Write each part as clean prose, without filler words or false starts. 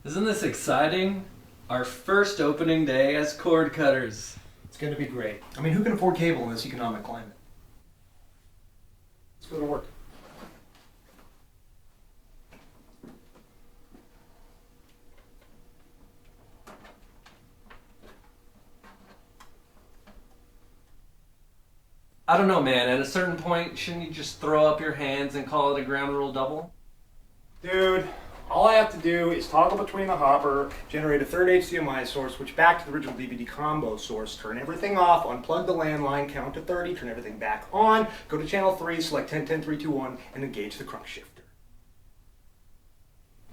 Isn't this exciting? Our first opening day as cord cutters. It's going to be great. I mean, who can afford cable in this economic climate? Let's go to work. I don't know, man. At a certain point, shouldn't you just throw up your hands and call it a ground rule double? Dude, all I have to do is toggle between the hopper, generate a third HDMI source, switch back to the original DVD combo source, turn everything off, unplug the landline, count to 30, turn everything back on, go to channel 3, select 10, 10, 3, 2, 1, and engage the crunk shifter.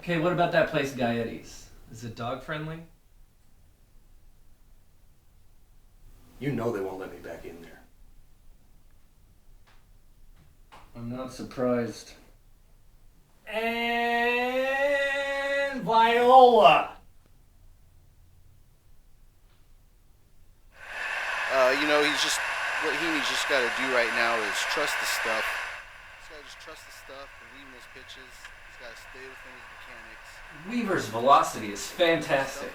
Okay, what about that place Gaetti's? Is it dog friendly? You know they won't let me back in there. I'm not surprised. And Viola! What he's just got to do right now is trust the stuff. He's got to just trust the stuff, believe in his pitches. He's got to stay within his mechanics. Weaver's velocity is fantastic.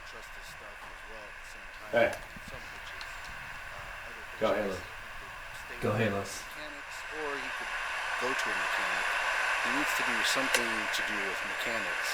Trust his stuff as well at the same time. Hey. Some pitches, other pitches. Go ahead, Go Halos. Mechanics, or he could go to a mechanic. He needs to do something to do with mechanics.